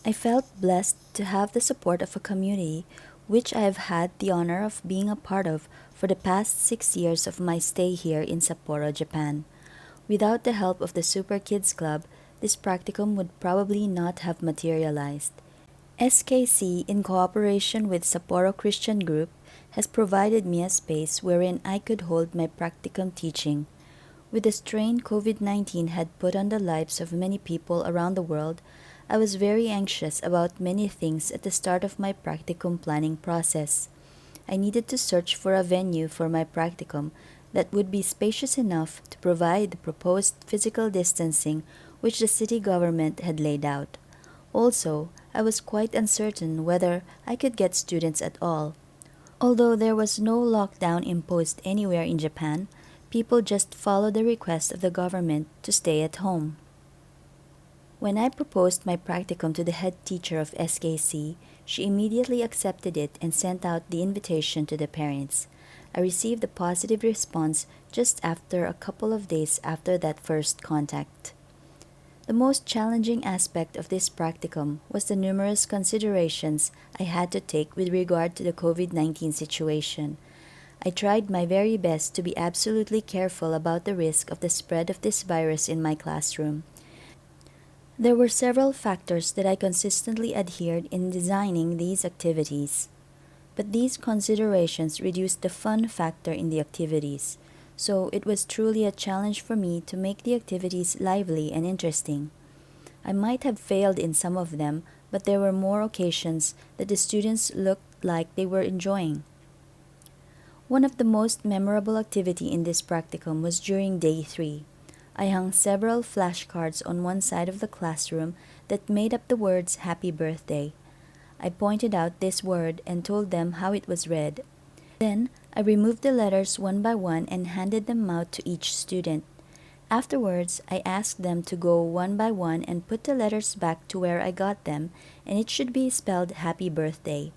I felt blessed to have the support of a community which I have had the honor of being a part of for the past 6 years of my stay here in Sapporo, Japan. Without the help of the Super Kids Club, this practicum would probably not have materialized. SKC, in cooperation with Sapporo Christian Group, has provided me a space wherein I could hold my practicum teaching. With the strain COVID 19 had put on the lives of many people around the world, I was very anxious about many things at the start of my practicum planning process. I needed to search for a venue for my practicum that would be spacious enough to provide the proposed physical distancing which the city government had laid out. Also, I was quite uncertain whether I could get students at all. Although there was no lockdown imposed anywhere in Japan, people just followed the request of the government to stay at home. When I proposed my practicum to the head teacher of SKC, she immediately accepted it and sent out the invitation to the parents. I received a positive response just after a couple of days after that first contact. The most challenging aspect of this practicum was the numerous considerations I had to take with regard to the COVID 19 situation. I tried my very best to be absolutely careful about the risk of the spread of this virus in my classroom. There were several factors that I consistently adhered in designing these activities. But these considerations reduced the fun factor in the activities, so it was truly a challenge for me to make the activities lively and interesting. I might have failed in some of them, but there were more occasions that the students looked like they were enjoying. One of the most memorable activity in this practicum was during day 3. I hung several flashcards on one side of the classroom that made up the words Happy Birthday. I pointed out this word and told them how it was read. Then, I removed the letters one by one and handed them out to each student. Afterwards, I asked them to go one by one and put the letters back to where I got them, and it should be spelled Happy Birthday.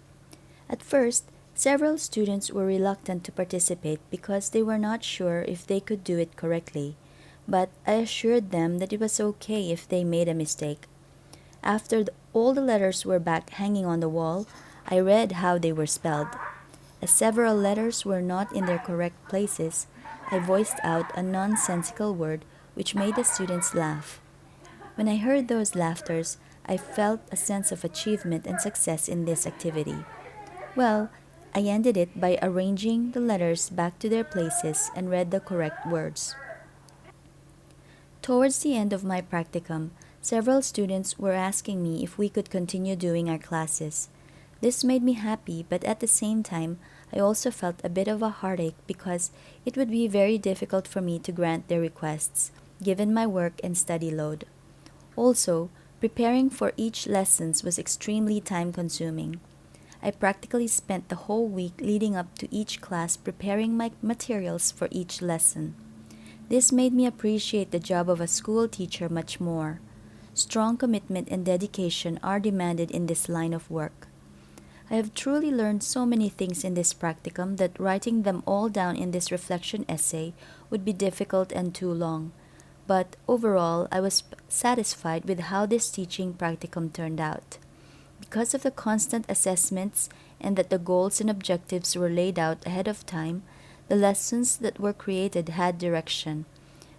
At first, several students were reluctant to participate because they were not sure if they could do it correctly, but I assured them that it was okay if they made a mistake. After all the letters were back hanging on the wall, I read how they were spelled. As several letters were not in their correct places, I voiced out a nonsensical word which made the students laugh. When I heard those laughters, I felt a sense of achievement and success in this activity. Well, I ended it by arranging the letters back to their places and read the correct words. Towards the end of my practicum, several students were asking me if we could continue doing our classes. This made me happy, but at the same time, I also felt a bit of a heartache because it would be very difficult for me to grant their requests, given my work and study load. Also, preparing for each lessons was extremely time-consuming. I practically spent the whole week leading up to each class preparing my materials for each lesson. This made me appreciate the job of a school teacher much more. Strong commitment and dedication are demanded in this line of work. I have truly learned so many things in this practicum that writing them all down in this reflection essay would be difficult and too long. But overall, I was satisfied with how this teaching practicum turned out. Because of the constant assessments and that the goals and objectives were laid out ahead of time, the lessons that were created had direction.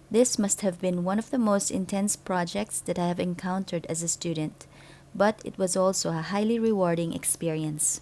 This must have been one of the most intense projects that I have encountered as a student, but it was also a highly rewarding experience.